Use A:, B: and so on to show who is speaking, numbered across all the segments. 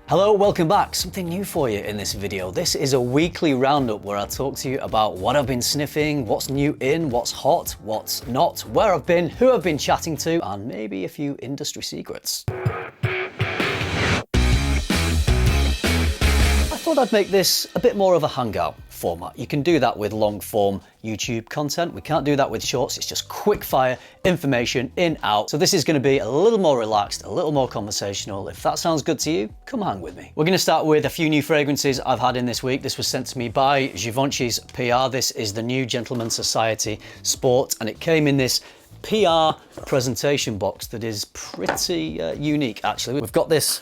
A: Hello, welcome back. Something new for you in this video. This is a weekly roundup where I talk to you about what I've been sniffing, what's new in, what's hot, what's not, where I've been, who I've been chatting to, and maybe a few industry secrets. I thought I'd make this a bit more of a hangout format. You can do that with long form YouTube content. We can't do that with shorts. It's just quick fire information in, out. So this is going to be a little more relaxed, a little more conversational. If that sounds good to you, come hang with me. We're going to start with a few new fragrances I've had in this week. This was sent to me by Givenchy's PR. This is the new Gentleman Society Sport, and it came in this PR presentation box that is pretty unique actually. We've got this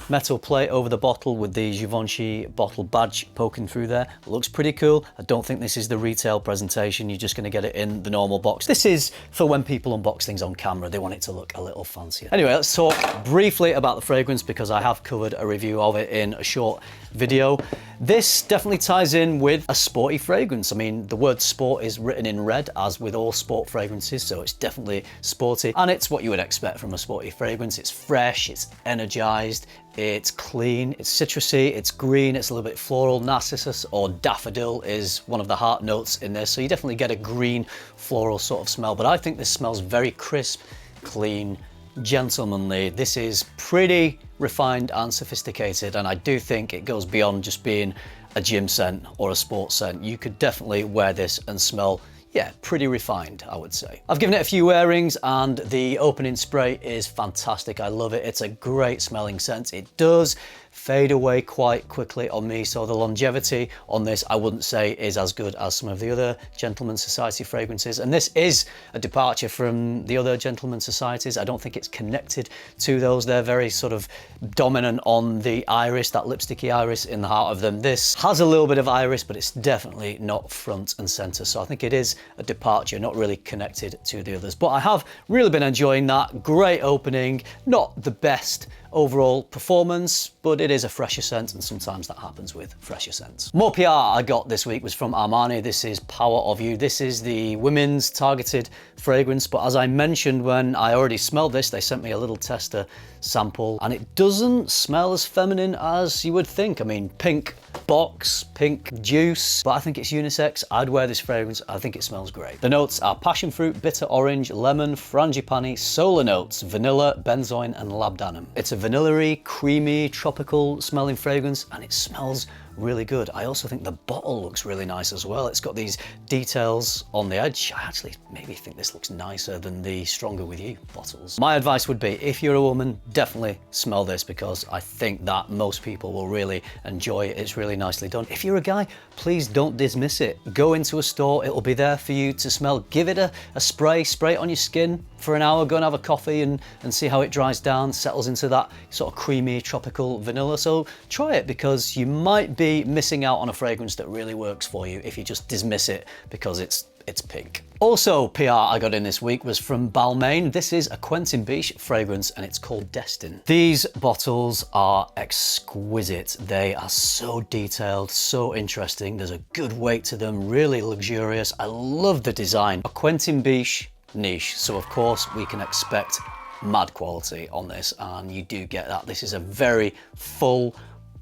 A: metal plate over the bottle with the Givenchy bottle badge poking through there. It looks pretty cool. I don't think this is the retail presentation. You're just going to get it in the normal box. This is for when people unbox things on camera. They want it to look a little fancier. Anyway, let's talk briefly about the fragrance because I have covered a review of it in a short video. This definitely ties in with a sporty fragrance. I mean, the word sport is written in red, as with all sport fragrances, so it's definitely sporty, and it's what you would expect from a sporty fragrance. It's fresh, it's energized, it's clean, it's citrusy, it's green, it's a little bit floral. Narcissus or daffodil is one of the heart notes in this, so you definitely get a green floral sort of smell, but I think this smells very crisp, clean, gentlemanly. This is pretty refined and sophisticated, and I do think it goes beyond just being a gym scent or a sports scent. You could definitely wear this and smell, yeah, pretty refined, I would say. I've given it a few wearings and the opening spray is fantastic. I love it. It's a great smelling scent. It does fade away quite quickly on me, so the longevity on this I wouldn't say is as good as some of the other Gentleman Society fragrances, and this is a departure from the other Gentleman Societies. I don't think it's connected to those. They're very sort of dominant on the iris, that lipsticky iris in the heart of them. This has a little bit of iris, but it's definitely not front and center, so I think it is a departure, not really connected to the others, but I have really been enjoying that. Great opening, not the best overall performance, but it is a fresher scent, and sometimes that happens with fresher scents. More PR I got this week was from Armani. This is Power of You. This is the women's targeted fragrance, but as I mentioned when I already smelled this, they sent me a little tester sample, and it doesn't smell as feminine as you would think. I mean, pink box, pink juice, but I think it's unisex. I'd wear this fragrance. I think it smells great. The notes are passion fruit, bitter orange, lemon, frangipani, solar notes, vanilla, benzoin, and labdanum. It's a vanilla-y, creamy, tropical smelling fragrance, and it smells really good. I also think the bottle looks really nice as well. It's got these details on the edge. I actually maybe think this looks nicer than the Stronger With You bottles. My advice would be, if you're a woman, definitely smell this because I think that most people will really enjoy it. It's really nicely done. If you're a guy, please don't dismiss it. Go into a store, it'll be there for you to smell. Give it a spray it on your skin for an hour, go and have a coffee and see how it dries down, settles into that sort of creamy tropical vanilla. So try it because you might be missing out on a fragrance that really works for you if you just dismiss it because it's pink. Also, PR I got in this week was from Balmain. This is a Quentin Bisch fragrance and it's called Destin. These bottles are exquisite. They are so detailed, so interesting. There's a good weight to them, really luxurious. I love the design. A Quentin Bisch niche, so of course we can expect mad quality on this, and you do get that. This is a very full,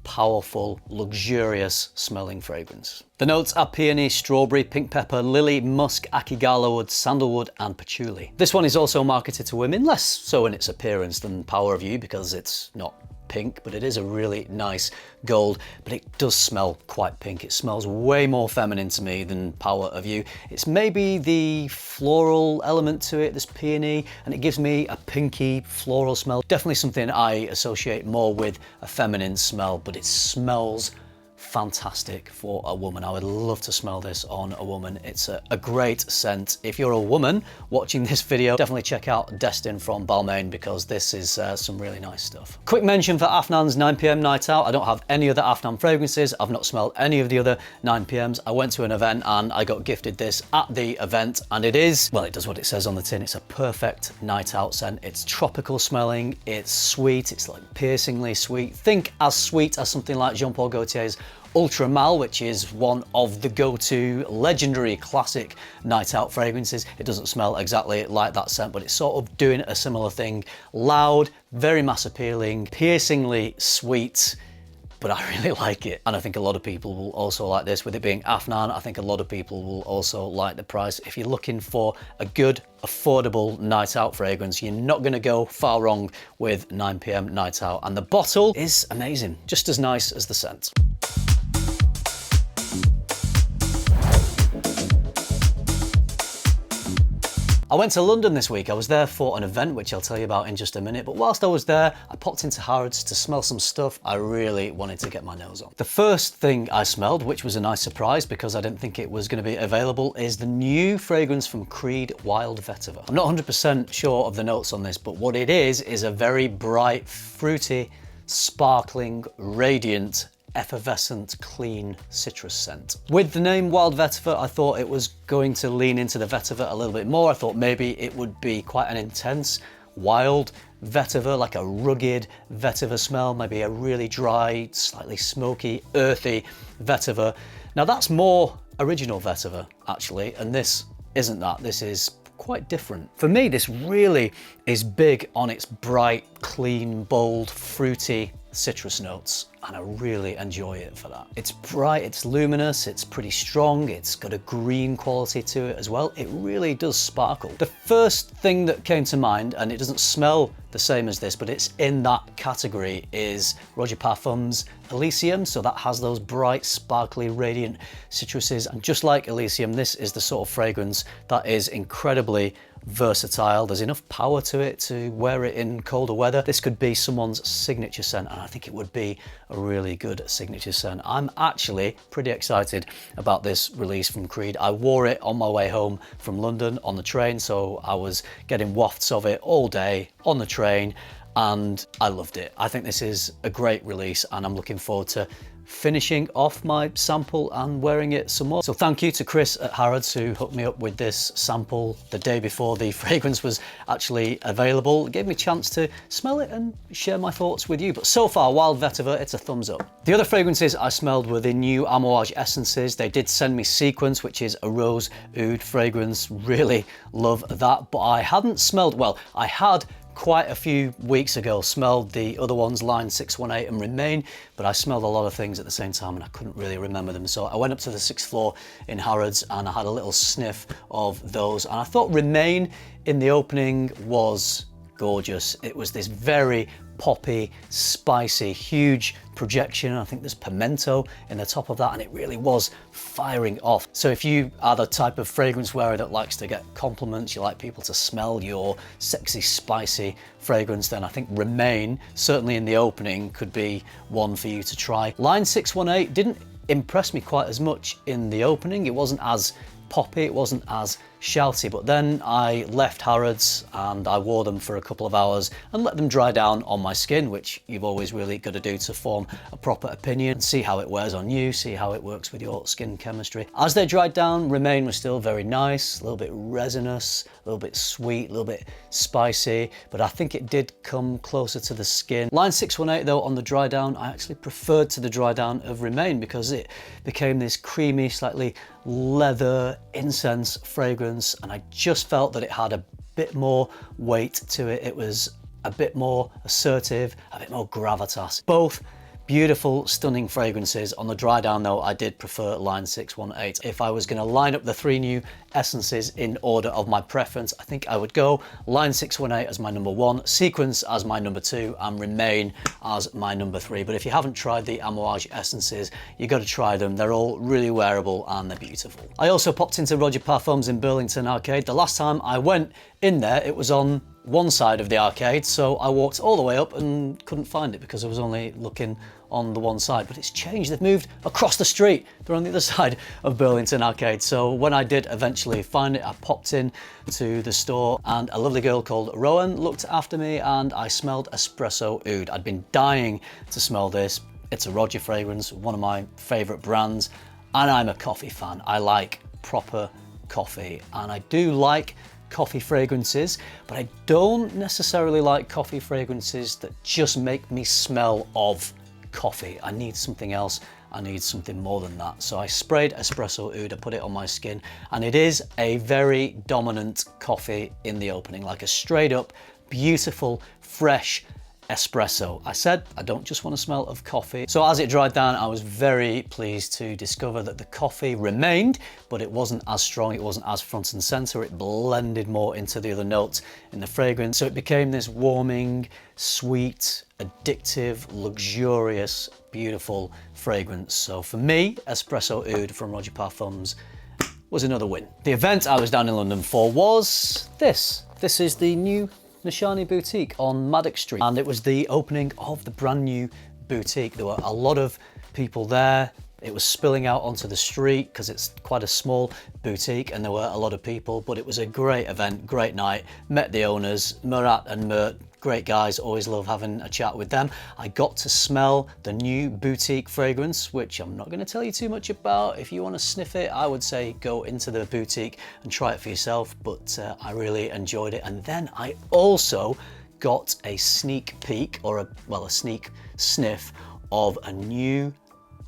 A: powerful, luxurious smelling fragrance. The notes are peony, strawberry, pink pepper, lily, musk, akigala wood, sandalwood, and patchouli. This one is also marketed to women, less so in its appearance than Power of You because it's not pink, but it is a really nice gold, but it does smell quite pink. It smells way more feminine to me than Power of You. It's maybe the floral element to it, this peony, and it gives me a pinky floral smell. Definitely something I associate more with a feminine smell, but it smells fantastic for a woman. I would love to smell this on a woman. It's a great scent. If you're a woman watching this video, definitely check out Destin from Balmain because this is some really nice stuff. Quick mention for Afnan's 9 PM night out. I don't have any other Afnan fragrances. I've not smelled any of the other 9 PMs. I went to an event and I got gifted this at the event, and it is, well, it does what it says on the tin. It's a perfect night out scent. It's tropical smelling, it's sweet, it's like piercingly sweet. Think as sweet as something like Jean-Paul Gaultier's Ultra Mal, which is one of the go-to legendary classic night out fragrances. It doesn't smell exactly like that scent, but it's sort of doing a similar thing. Loud, very mass appealing, piercingly sweet, but I really like it. And I think a lot of people will also like this. With it being Afnan, I think a lot of people will also like the price. If you're looking for a good, affordable night out fragrance, you're not gonna go far wrong with 9 PM Night Out. And the bottle is amazing, just as nice as the scent. I went to London this week. I was there for an event, which I'll tell you about in just a minute. But whilst I was there, I popped into Harrods to smell some stuff I really wanted to get my nose on. The first thing I smelled, which was a nice surprise because I didn't think it was going to be available, is the new fragrance from Creed Wild Vetiver. I'm not 100% sure of the notes on this, but what it is a very bright, fruity, sparkling, radiant, effervescent, clean citrus scent. With the name Wild Vetiver, I thought it was going to lean into the vetiver a little bit more. I thought maybe it would be quite an intense, wild vetiver, like a rugged vetiver smell, maybe a really dry, slightly smoky, earthy vetiver. Now that's more original vetiver, actually, and this isn't that. This is quite different. For me, this really is big on its bright, clean, bold, fruity citrus notes, and I really enjoy it for that. It's bright, it's luminous, it's pretty strong, it's got a green quality to it as well. It really does sparkle. The first thing that came to mind, and it doesn't smell the same as this, but it's in that category, is Roja Parfums Elysium. So that has those bright, sparkly, radiant citruses. And just like Elysium, this is the sort of fragrance that is incredibly versatile. There's enough power to it to wear it in colder weather. This could be someone's signature scent, and I think it would be a really good signature scent. I'm actually pretty excited about this release from Creed. I wore it on my way home from London on the train, so I was getting wafts of it all day on the train, and I loved it. I think this is a great release, and I'm looking forward to finishing off my sample and wearing it some more. So thank you to Chris at Harrods who hooked me up with this sample the day before the fragrance was actually available. It gave me a chance to smell it and share my thoughts with you. But so far, Wild Vetiver, it's a thumbs up. The other fragrances I smelled were the new Amouage essences. They did send me Sequence, which is a rose oud fragrance. Really love that. But I hadn't smelled, well, I had quite a few weeks ago smelled the other ones, Line 618 and Remain, but I smelled a lot of things at the same time and I couldn't really remember them. So I went up to the 6th floor in Harrods and I had a little sniff of those, and I thought Remain in the opening was gorgeous. It was this very poppy, spicy, huge projection. I think there's pimento in the top of that, and it really was firing off. So if you are the type of fragrance wearer that likes to get compliments, you like people to smell your sexy, spicy fragrance, then I think Remain, certainly in the opening, could be one for you to try. Line 618 didn't impress me quite as much in the opening. It wasn't as poppy, it wasn't as shouty, but then I left Harrods and I wore them for a couple of hours and let them dry down on my skin, which you've always really got to do to form a proper opinion, see how it wears on you, see how it works with your skin chemistry. As they dried down, Remain was still very nice, a little bit resinous, a little bit sweet, a little bit spicy, but I think it did come closer to the skin. Line 618 though, on the dry down, I actually preferred to the dry down of Remain because it became this creamy, slightly leather incense fragrance, and I just felt that it had a bit more weight to it. It was a bit more assertive, a bit more gravitas. Both beautiful, stunning fragrances. On the dry down though, I did prefer Line 618. If I was going to line up the three new essences in order of my preference, I think I would go Line 618 as my number 1, Sequence as my number 2, and Remain as my number 3. But if you haven't tried the Amouage essences, you got to try them. They're all really wearable and they're beautiful. I also popped into Roja Parfums in Burlington Arcade. The last time I went in there, it was on one side of the arcade, so I walked all the way up and couldn't find it because I was only looking on the one side. But it's changed, they've moved across the street. They're on the other side of Burlington Arcade. So when I did eventually find it, I popped in to the store and a lovely girl called Rowan looked after me and I smelled Espresso Oud. I'd been dying to smell this. It's a Roja fragrance, one of my favorite brands, and I'm a coffee fan. I like proper coffee, and I do like coffee fragrances, but I don't necessarily like coffee fragrances that just make me smell of coffee. I need something else. I need something more than that. So I sprayed Espresso Oud, I put it on my skin, and it is a very dominant coffee in the opening, like a straight up, beautiful, fresh, Espresso. I said I don't just want to smell of coffee. So as it dried down, I was very pleased to discover that the coffee remained, but it wasn't as strong, it wasn't as front and center, it blended more into the other notes in the fragrance. So it became this warming, sweet, addictive, luxurious, beautiful fragrance. So for me, Espresso Oud from Roja Parfums was another win. The event I was down in London for was this. This is the new Nishane boutique on Maddox Street, and it was the opening of the brand new boutique. There were a lot of people there. It was spilling out onto the street because it's quite a small boutique and there were a lot of people, but it was a great event, great night. Met the owners, Murat and Mert, great guys, always love having a chat with them. I got to smell the new boutique fragrance, which I'm not going to tell you too much about. If you want to sniff it, I would say go into the boutique and try it for yourself, but I really enjoyed it. And then I also got a sneak peek, or a sneak sniff of a new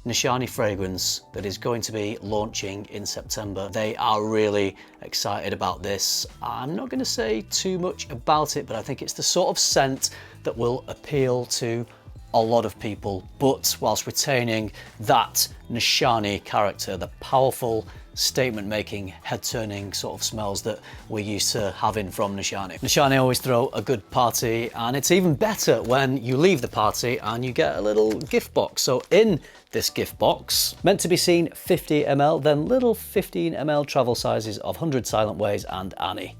A: Nishane fragrance that is going to be launching in September. They are really excited about this. I'm not going to say too much about it, but I think it's the sort of scent that will appeal to a lot of people, but whilst retaining that Nishane character, the powerful, statement-making, head-turning sort of smells that we're used to having from Nishane. Nishane always throw a good party, and it's even better when you leave the party and you get a little gift box. So in this gift box, meant to be seen 50 ml, then little 15 ml travel sizes of 100 Silent Ways and Annie.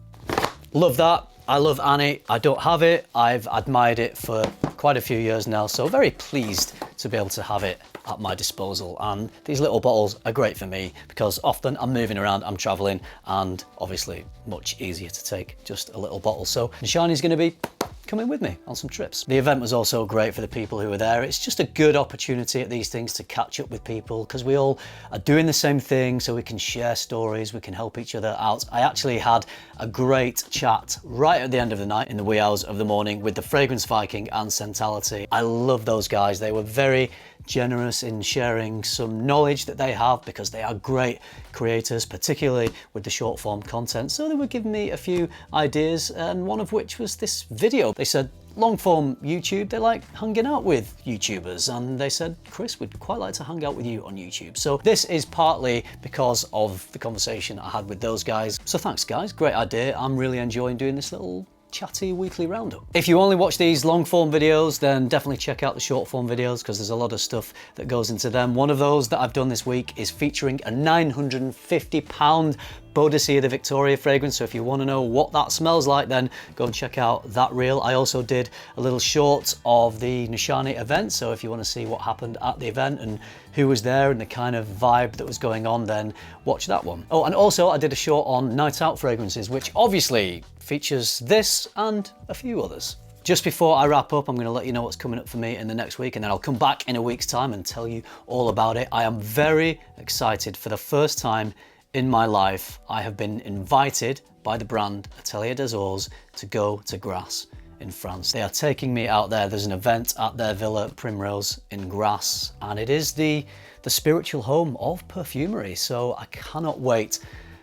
A: Love that. I love Annie. I don't have it. I've admired it for quite a few years now, so very pleased to be able to have it at my disposal. And these little bottles are great for me because often I'm moving around, I'm traveling, and obviously much easier to take just a little bottle. So Nishane is going to be coming with me on some trips. The event was also great for the people who were there. It's just a good opportunity at these things to catch up with people because we all are doing the same thing, so we can share stories, we can help each other out. I actually had a great chat right at the end of the night in the wee hours of the morning with the Fragrance Viking and Santality. I love those guys. They were very generous in sharing some knowledge that they have because they are great creators, particularly with the short form content. So they were giving me a few ideas, and one of which was this video. They said long form YouTube, they like hanging out with YouTubers, and they said, Chris, we'd quite like to hang out with you on YouTube. So this is partly because of the conversation I had with those guys. So thanks guys, great idea. I'm really enjoying doing this little chatty weekly roundup. If you only watch these long form videos, then definitely check out the short form videos because there's a lot of stuff that goes into them. One of those that I've done this week is featuring a £950 Boadicea de Victoria fragrance. So if you want to know what that smells like, then go and check out that reel. I also did a little short of the Nishane event. So if you want to see what happened at the event and who was there and the kind of vibe that was going on, then watch that one. Oh, and also I did a short on night out fragrances, which obviously features this and a few others. Just before I wrap up, I'm going to let you know what's coming up for me in the next week, and then I'll come back in a week's time and tell you all about it. I am very excited. For the first time in my life, I have been invited by the brand Atelier des Ors to go to Grasse in France. They are taking me out there. There's an event at their Villa Primrose in Grasse, and it is the spiritual home of perfumery. So I cannot wait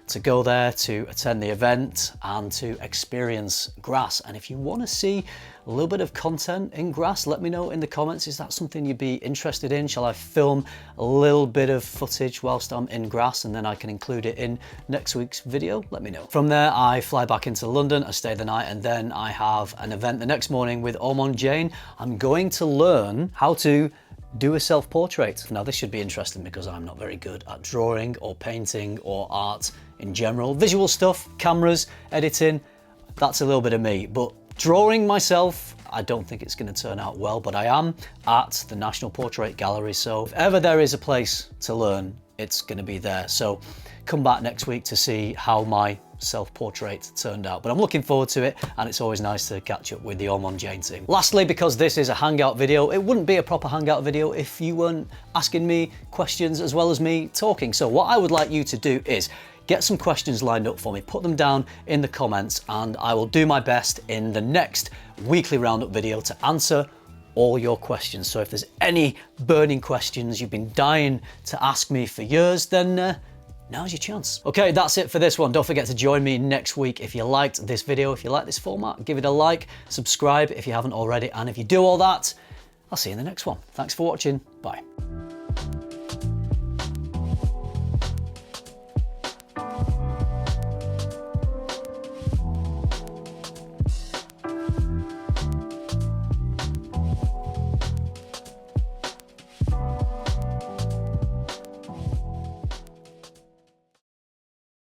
A: to go there, to attend the event and to experience Grasse. And if you want to see a little bit of content in Grasse, let me know in the comments. Is that something you'd be interested in? Shall I film a little bit of footage whilst I'm in Grasse and then I can include it in next week's video? Let me know. From there, I fly back into London, I stay the night, and then I have an event the next morning with Armani Jane. I'm going to learn how to do a self-portrait. Now this should be interesting because I'm not very good at drawing or painting or art in general. Visual stuff, cameras, editing, that's a little bit of me, but drawing myself, I don't think it's going to turn out well, but I am at the National Portrait Gallery, so if ever there is a place to learn, it's going to be there. So come back next week to see how my self-portrait turned out, but I'm looking forward to it, and it's always nice to catch up with the Armani Jane team. Lastly, because this is a hangout video, it wouldn't be a proper hangout video if you weren't asking me questions as well as me talking. So what I would like you to do is get some questions lined up for me, put them down in the comments, and I will do my best in the next weekly roundup video to answer all your questions. So if there's any burning questions you've been dying to ask me for years, then now's your chance. Okay, that's it for this one. Don't forget to join me next week. If you liked this video, if you like this format, give it a like, subscribe if you haven't already, and if you do all that, I'll see you in the next one. Thanks for watching. Bye.